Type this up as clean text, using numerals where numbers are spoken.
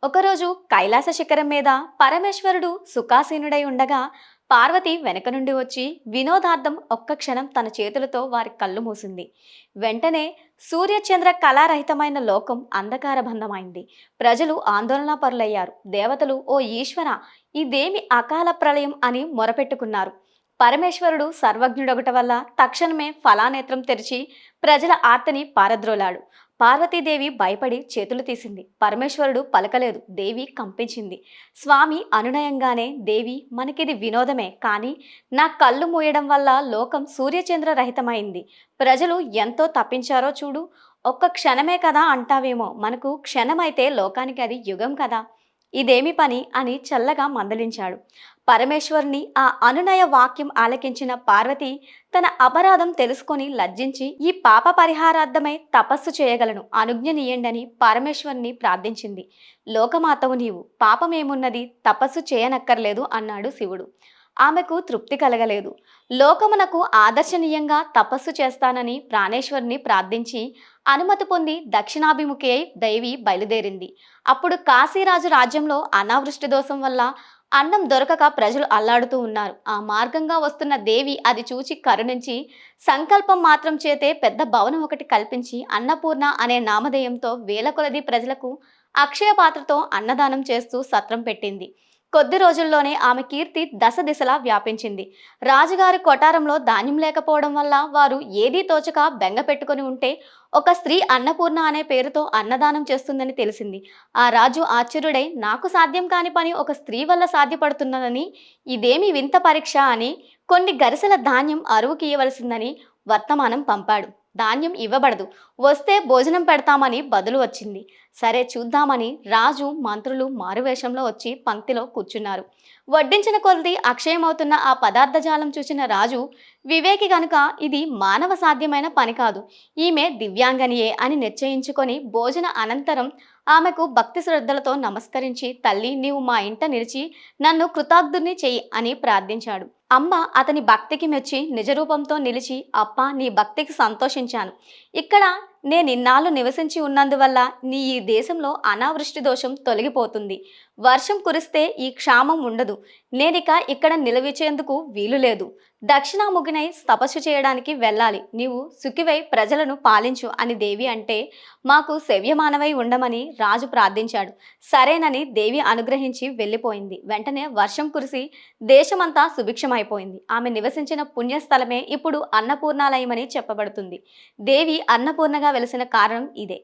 ఒకరోజు కైలాస శిఖరం మీద పరమేశ్వరుడు సుఖాసీనుడై ఉండగా పార్వతి వెనక నుండి వచ్చి వినోదార్థం ఒక్క క్షణం తన చేతులతో వారి కళ్ళు మూసింది. వెంటనే సూర్యచంద్ర కళారహితమైన లోకం అంధకారబంధమైంది. ప్రజలు ఆందోళన పరులయ్యారు. దేవతలు ఓ ఈశ్వర, ఇదేమి అకాల ప్రళయం అని మొరపెట్టుకున్నారు. పరమేశ్వరుడు సర్వజ్ఞుడొకట వల్ల తక్షణమే ఫలానేత్రం తెరిచి ప్రజల ఆర్తిని పారద్రోలాడు. పార్వతీదేవి భయపడి చేతులు తీసింది. పరమేశ్వరుడు పలకలేదు. దేవి కంపించింది. స్వామి అనునయంగానే, దేవి మనకిది వినోదమే, కానీ నా కళ్ళు మూయడం వల్ల లోకం సూర్యచంద్ర రహితమైంది. ప్రజలు ఎంతో తప్పించారో చూడు. ఒక్క క్షణమే కదా అంటావేమో, మనకు క్షణమైతే లోకానికి అది యుగం కదా. ఇదేమి పని అని చల్లగా మందలించాడు. పరమేశ్వరుని ఆ అనునయ వాక్యం ఆలకించిన పార్వతి తన అపరాధం తెలుసుకొని లజ్జించి, ఈ పాప పరిహారార్థమై తపస్సు చేయగలను, అనుజ్ఞనీయండని పరమేశ్వరుని ప్రార్థించింది. లోకమాతవు నీవు, పాపమేమున్నది, తపస్సు చేయనక్కర్లేదు అన్నాడు శివుడు. ఆమెకు తృప్తి కలగలేదు. లోకమునకు ఆదర్శనీయంగా తపస్సు చేస్తానని ప్రాణేశ్వరుని ప్రార్థించి అనుమతి పొంది దక్షిణాభిముఖి అయి దైవి బయలుదేరింది. అప్పుడు కాశీరాజు రాజ్యంలో అనావృష్టి దోషం వల్ల అన్నం దొరకక ప్రజలు అల్లాడుతూ ఉన్నారు. ఆ మార్గంగా వస్తున్న దేవి అది చూచి కరుణించి సంకల్పం మాత్రం చేతే పెద్ద భవనం ఒకటి కల్పించి అన్నపూర్ణ అనే నామధేయంతో వేల కొలది ప్రజలకు అక్షయ పాత్రతో అన్నదానం చేస్తూ సత్రం పెట్టింది. కొద్ది రోజుల్లోనే ఆమె కీర్తి దశ దిశలా వ్యాపించింది. రాజుగారి కొటారంలో ధాన్యం లేకపోవడం వల్ల వారు ఏదీ తోచక బెంగ పెట్టుకుని ఉంటే ఒక స్త్రీ అన్నపూర్ణ అనే పేరుతో అన్నదానం చేస్తుందని తెలిసింది. ఆ రాజు ఆశ్చర్యుడై, నాకు సాధ్యం కాని పని ఒక స్త్రీ వల్ల సాధ్యపడుతున్నదని, ఇదేమి వింత పరీక్ష అని కొన్ని గరిసెల ధాన్యం అరువుకి ఇవ్వవలసిందని వర్తమానం పంపాడు. ధాన్యం ఇవ్వబడదు, వస్తే భోజనం పెడతామని బదులు వచ్చింది. సరే చూద్దామని రాజు మంత్రులు మారువేషంలో వచ్చి పంక్తిలో కూర్చున్నారు. వడ్డించిన కొలది అక్షయమవుతున్న ఆ పదార్థజాలం చూసిన రాజు వివేకి గనుక ఇది మానవ సాధ్యమైన పని కాదు, ఈమె దివ్యాంగనియే అని నిశ్చయించుకొని భోజన అనంతరం ఆమెకు భక్తి శ్రద్ధలతో నమస్కరించి, తల్లి నీవు మా ఇంట నిలిచి నన్ను కృతార్థుని చెయ్యి అని ప్రార్థించాడు. అమ్మ అతని భక్తికి మెచ్చి నిజరూపంతో నిలిచి, అప్ప నీ భక్తికి సంతోషించాను. ఇక్కడ నేనిన్నాళ్ళు నివసించి ఉన్నందువల్ల నీ ఈ దేశంలో అనావృష్టి దోషం తొలగిపోతుంది. వర్షం కురిస్తే ఈ క్షామం ఉండదు. నేనిక ఇక్కడ నిలవిచేందుకు వీలు లేదు. దక్షిణాముఖినై తపస్సు చేయడానికి వెళ్ళాలి. నీవు సుఖివై ప్రజలను పాలించు అని దేవి అంటే మాకు సెవ్యమానవై ఉండమని రాజు ప్రార్థించాడు. సరేనని దేవి అనుగ్రహించి వెళ్ళిపోయింది. వెంటనే వర్షం కురిసి దేశమంతా సుభిక్షమైపోయింది. ఆమె నివసించిన పుణ్యస్థలమే ఇప్పుడు అన్నపూర్ణాలయమని చెప్పబడుతుంది. దేవి అన్నపూర్ణగా వెలిసిన కారణం ఇదే.